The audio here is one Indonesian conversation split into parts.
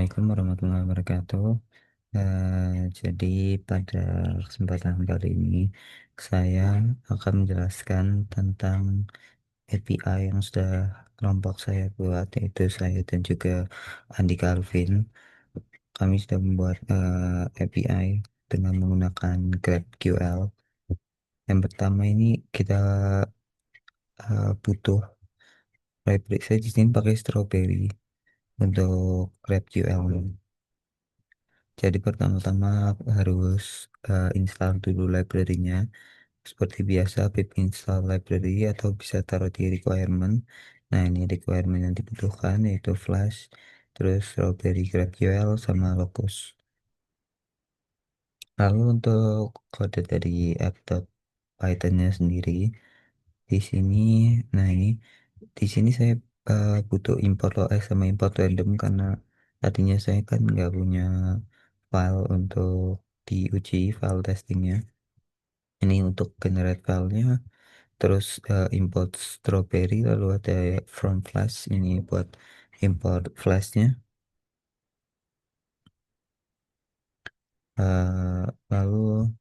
Assalamualaikum warahmatullahi wabarakatuh. Jadi pada kesempatan kali ini saya akan menjelaskan tentang API yang sudah kelompok saya buat, yaitu saya dan juga Andi Calvin. Kami sudah membuat API dengan menggunakan GraphQL. Yang pertama ini kita butuh library. Saya di sini pakai Strawberry untuk GraphQL. Jadi pertama-tama harus install dulu library-nya. Seperti biasa, pip install library atau bisa taruh di requirement. Nah, ini requirement yang dibutuhkan yaitu Flash, terus Strawberry GraphQL sama Locus. Lalu untuk kode dari app.python-nya sendiri, di sini, nah ini, di sini saya butuh import OS sama import random karena tadinya saya kan nggak punya file untuk diuji file testingnya. Ini untuk generate filenya, terus import strawberry, lalu ada from flash ini buat import flashnya. Lalu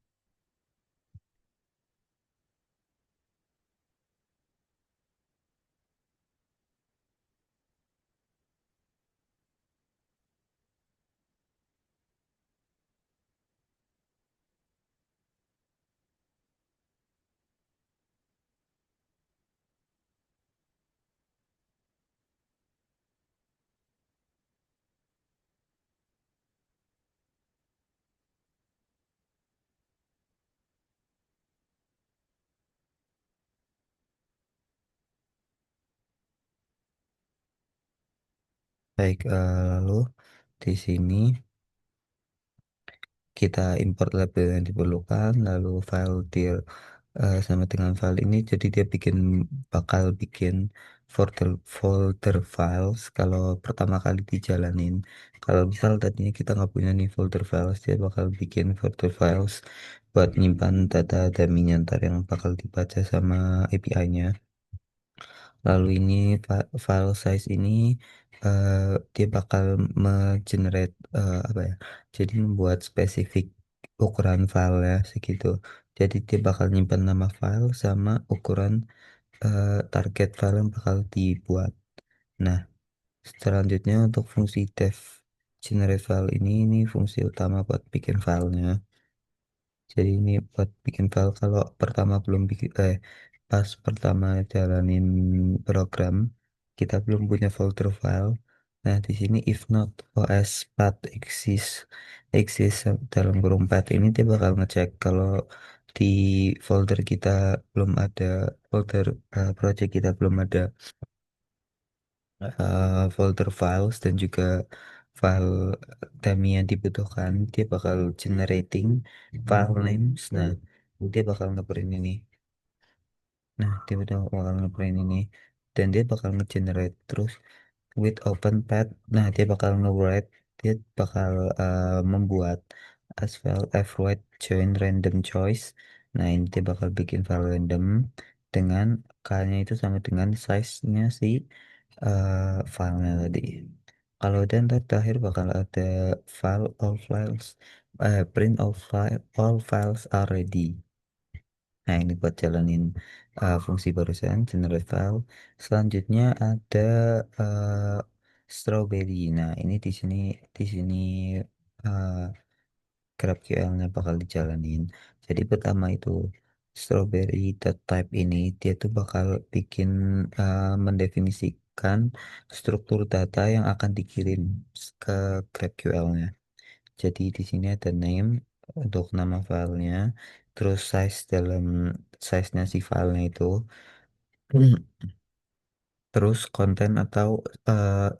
baik, lalu di sini kita import label yang diperlukan, lalu file dir sama dengan file ini, jadi dia bakal bikin folder files kalau pertama kali dijalanin. Kalau misal tadinya kita nggak punya nih folder files, dia bakal bikin folder files buat nyimpan data dummy-nya ntar yang bakal dibaca sama API-nya. Lalu ini file size ini eh, dia bakal me-generate apa ya? Jadi membuat spesifik ukuran file ya segitu. Jadi dia bakal nyimpan nama file sama ukuran target file yang bakal dibuat. Nah, selanjutnya untuk fungsi def generate file ini fungsi utama buat bikin filenya. Jadi ini buat bikin file kalau pertama belum bikin pas pertama jalanin program kita belum punya folder file. Nah, di sini if not OS path exist dalam kurung path ini dia bakal ngecek kalau di folder kita belum ada folder project kita belum ada folder files dan juga file dummy yang dibutuhkan, dia bakal generating file names. Nah, dia bakal ngeprint ini. Nah, dia bakal ngeprint ini dan dia bakal nge-generate terus with open path. Nah, dia bakal nge-write, dia bakal membuat as well avoid join random choice. Nah, ini dia bakal bikin file random dengan k-nya itu sama dengan size-nya si filenya tadi. Kalau dan terakhir bakal ada file print all files are ready. Nah, ini buat jalanin fungsi barusan generate file. Selanjutnya ada uh, strawberry. Nah, ini di sini uh, GraphQL-nya bakal dijalanin. Jadi pertama itu strawberry.type ini dia tuh bakal bikin mendefinisikan struktur data yang akan dikirim ke GraphQL-nya. Jadi di sini ada name untuk nama filenya, terus size-nya si filenya itu, terus konten atau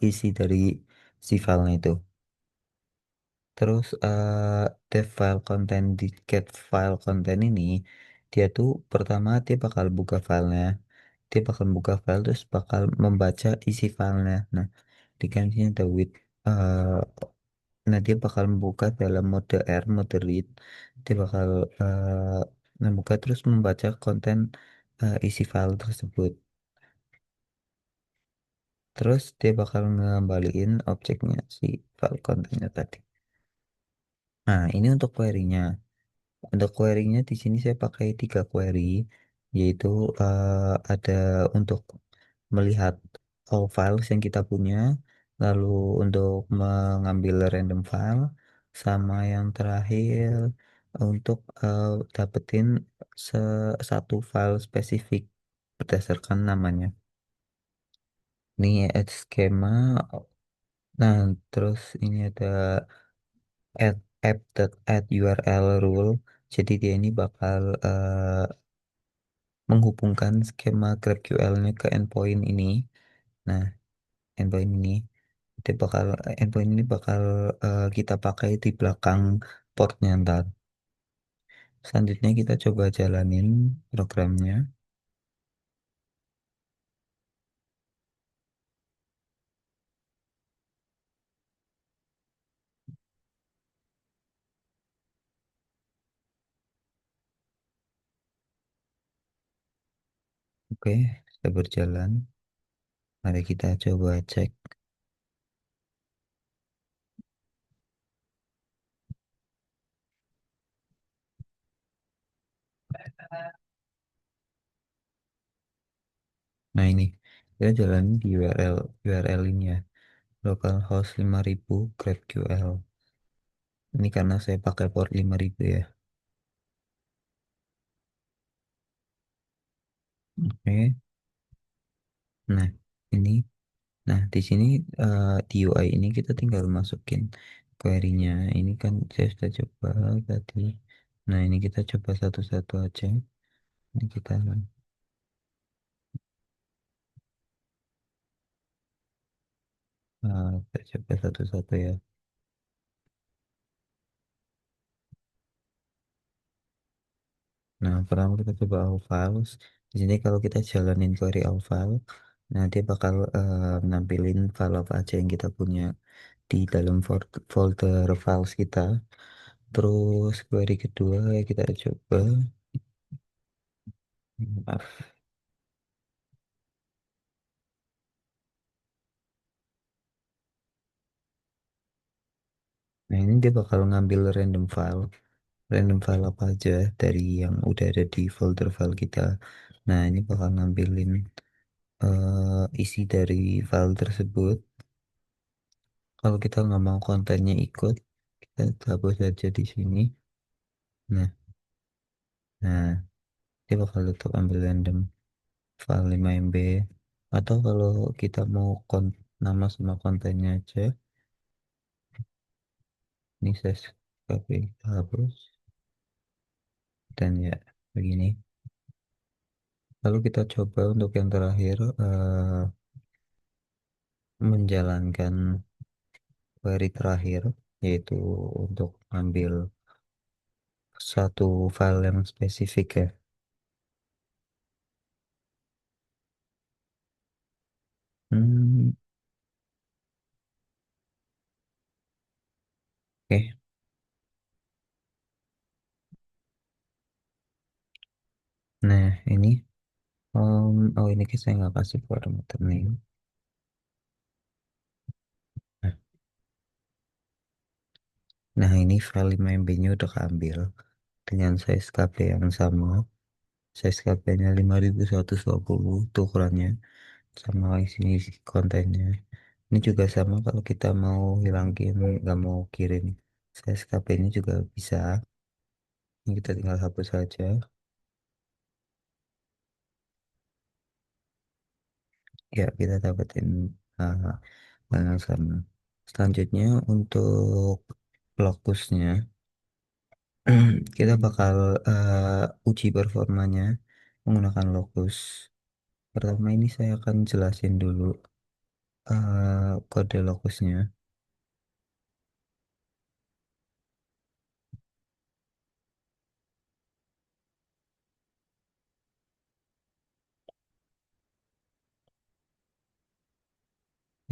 isi dari si filenya itu. Terus dev file content di get file content ini dia tuh pertama dia bakal buka filenya, dia bakal buka file terus bakal membaca isi filenya. Nah, di kan sini ada with eh, nah dia bakal membuka dalam mode R, mode read. Dia bakal membuka terus membaca konten isi file tersebut. Terus dia bakal ngembaliin objeknya si file kontennya tadi. Nah, ini untuk query-nya. Untuk query-nya di sini saya pakai tiga query, yaitu ada untuk melihat all files yang kita punya, lalu untuk mengambil random file, sama yang terakhir untuk dapetin satu file spesifik berdasarkan namanya. Ini add schema. Nah, terus ini ada app.add URL rule. Jadi dia ini bakal menghubungkan skema GraphQL-nya ke endpoint ini. Nah, endpoint ini dia bakal endpoint ini bakal kita pakai di belakang portnya ntar. Selanjutnya kita coba jalanin programnya. Oke, sudah berjalan. Mari kita coba cek. Nah, ini kita jalanin di URL ini ya. Localhost 5000 GraphQL. Ini karena saya pakai port 5000 ya. Oke. Nah, ini. Nah, di sini di UI ini kita tinggal masukin query-nya. Ini kan saya sudah coba tadi. Nah, ini kita coba satu-satu aja. Ini kita coba satu-satu ya. Nah, pertama kita coba all files. Di sini kalau kita jalanin query all file, nah dia bakal nampilin file apa aja yang kita punya di dalam folder files kita. Terus query kedua kita coba. Maaf. Nah, ini dia bakal ngambil random file apa aja dari yang udah ada di folder file kita. Nah, ini bakal ngambilin isi dari file tersebut. Kalau kita nggak mau kontennya ikut, kita hapus aja di sini. Nah, nah, dia bakal tetap ambil random file 5 MB. Atau kalau kita mau nama sama kontennya aja, ini saya copy, kita hapus, dan ya begini. Lalu kita coba untuk yang terakhir menjalankan query terakhir, yaitu untuk ambil satu file yang spesifik ya. Hmm, oke. Nah, ini oh ini saya nggak kasih parameter name. Nah, nah, ini file 5 MB-nya udah keambil dengan size KB yang sama. Size KB-nya 5120 itu ukurannya, sama isi kontennya. Ini juga sama kalau kita mau hilangin, nggak mau kirim size KB-nya juga bisa. Ini kita tinggal hapus saja. Ya, kita dapetin uh, hal yang sama. Selanjutnya untuk lokusnya, kita bakal uji performanya menggunakan lokus. Pertama ini saya akan jelasin dulu kode lokusnya.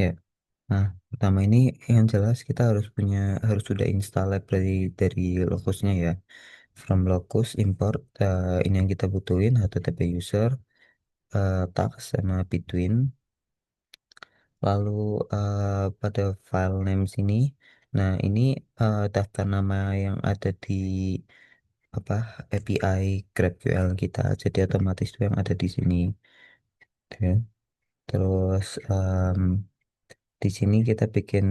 Ya, nah pertama ini yang jelas kita harus sudah install library dari lokusnya ya. From locus import ini yang kita butuhin HTTP user, tags sama between. Lalu pada file name sini, nah ini daftar nama yang ada di apa API GraphQL kita, jadi otomatis itu yang ada di sini. Ya. Terus di sini kita bikin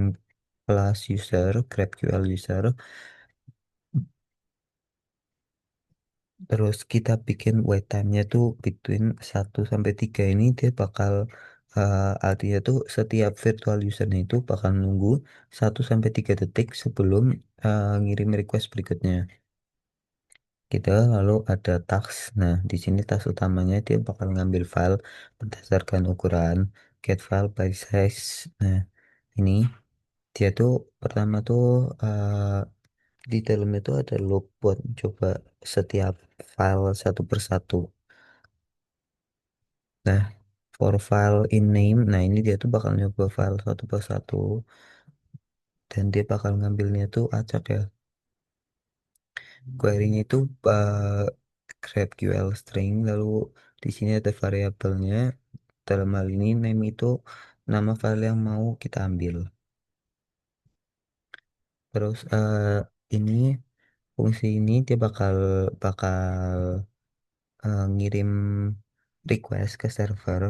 kelas user, GraphQL user. Terus kita bikin wait time-nya tuh between 1 sampai 3 ini dia bakal artinya tuh setiap virtual usernya itu bakal nunggu 1 sampai 3 detik sebelum ngirim request berikutnya. Kita lalu ada task. Nah, di sini task utamanya dia bakal ngambil file berdasarkan ukuran get file by size. Nah, ini dia tuh pertama tuh di dalamnya tuh ada loop buat coba setiap file satu persatu. Nah, for file in name, nah ini dia tuh bakal nyoba file satu persatu dan dia bakal ngambilnya tuh acak ya. Query-nya itu GraphQL string, lalu di sini ada variabelnya. Dalam hal ini name itu nama file yang mau kita ambil. Terus ini fungsi ini dia bakal bakal ngirim request ke server.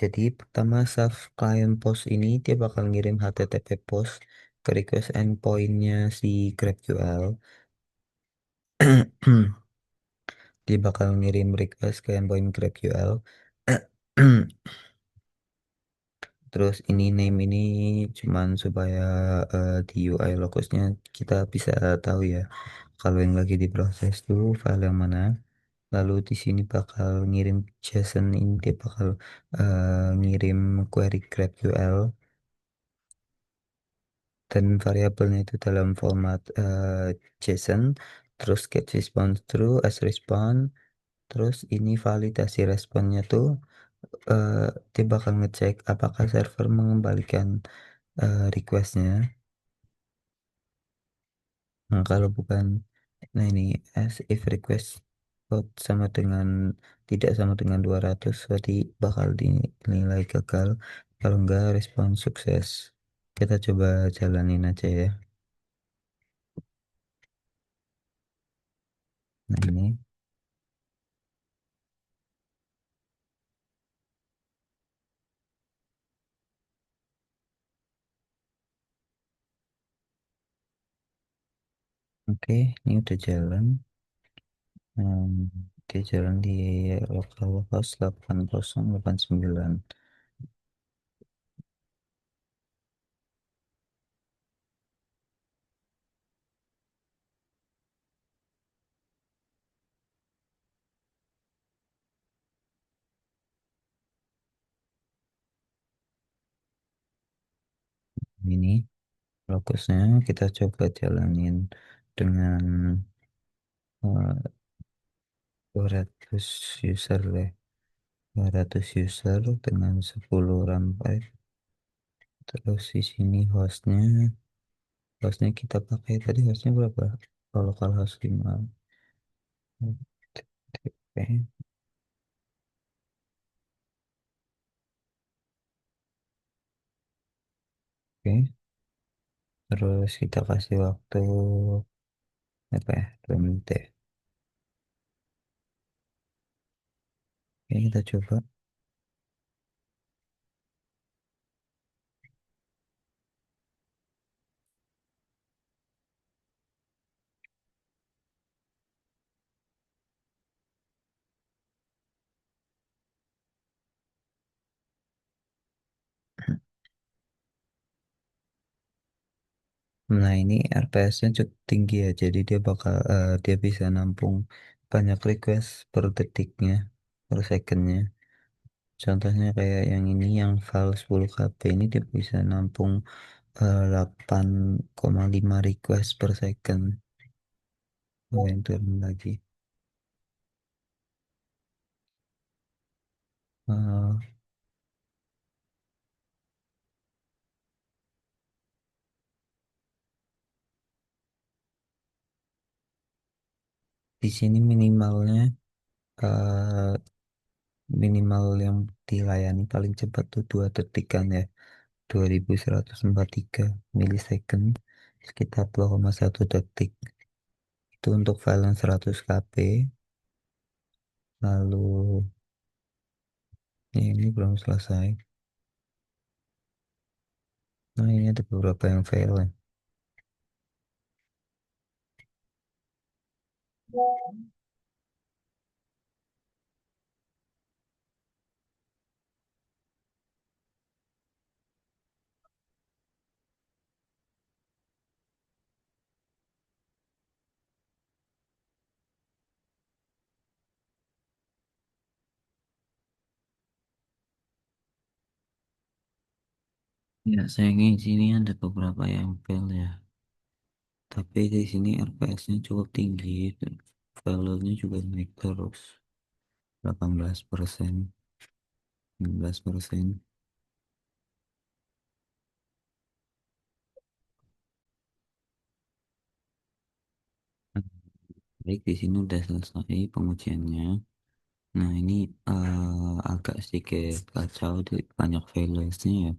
Jadi pertama self client post ini dia bakal ngirim HTTP post ke request endpointnya si GraphQL. Dia bakal ngirim request ke endpoint GraphQL. Terus ini name ini cuman supaya di UI locusnya kita bisa tahu ya kalau yang lagi diproses tuh file yang mana. Lalu di sini bakal ngirim JSON, ini dia bakal ngirim query GraphQL dan variabelnya itu dalam format JSON. Terus get response true as response. Terus ini validasi responnya tuh eh, dia bakal ngecek apakah server mengembalikan requestnya. Nah, kalau bukan, nah ini as if request out sama dengan tidak sama dengan 200 berarti bakal dinilai gagal. Kalau enggak respon sukses. Kita coba jalanin aja ya. Nah ini, oke, ini udah jalan. Dia jalan di localhost 8089. Ini locusnya kita coba jalanin dengan 200 user deh. 200 user dengan 10 RAM RAM. Terus di sini hostnya kita pakai tadi hostnya berapa? Kalau localhost 5. Oke, oke. Terus kita kasih waktu apa ya? 2 menit ya. Oke, kita coba. Nah, ini RPS-nya cukup tinggi ya. Jadi dia bisa nampung banyak request per detiknya, per secondnya. Contohnya kayak yang ini yang file 10 KB ini dia bisa nampung 8,5 request per second. Oh, yang turun lagi. Eh, di sini eh, minimal yang dilayani paling cepat tuh 2 detikan ya. 2143 milisecond, sekitar 2,1 detik. Itu untuk file yang 100 KB. Lalu ini belum selesai. Nah, ini ada beberapa yang fail ya. Ya, sayangnya di sini ada beberapa yang fail ya. Tapi di sini RPS-nya cukup tinggi, value-nya juga naik terus. 18%, 19%. Baik, di sini udah selesai pengujiannya. Nah, ini agak sedikit kacau di banyak failures-nya ya.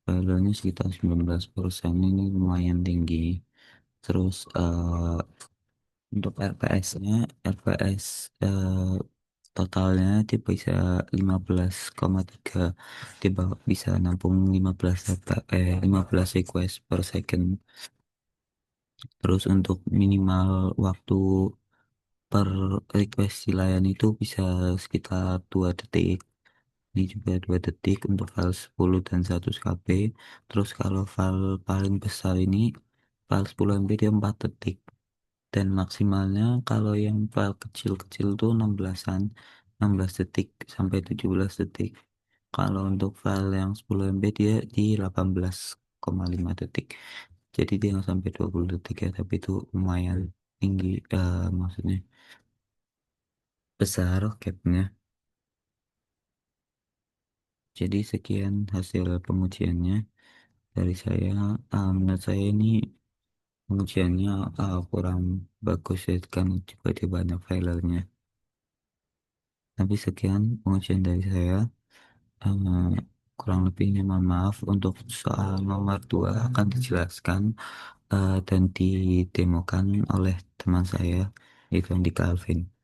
Failure-nya sekitar 19%, ini lumayan tinggi. Terus untuk RPS-nya, RPS totalnya dia bisa 15,3, dia bisa nampung 15 request per second. Terus untuk minimal waktu per request dilayani itu bisa sekitar 2 detik. Ini juga 2 detik untuk file 10 dan 100 KB. Terus kalau file paling besar ini, file 10 MB dia 4 detik. Dan maksimalnya kalau yang file kecil-kecil tuh 16-an, 16 detik sampai 17 detik. Kalau untuk file yang 10 MB dia di 18,5 detik. Jadi dia nggak sampai 20 detik ya, tapi itu lumayan tinggi, maksudnya besar gapnya. Jadi sekian hasil pengujiannya dari saya. Menurut saya ini pengujiannya kurang bagus ya, kan juga di banyak filernya. Tapi sekian pengujian dari saya. Eh, Kurang lebihnya mohon maaf. Untuk soal nomor 2 akan dijelaskan dan didemokan oleh teman saya, Ivan di Calvin.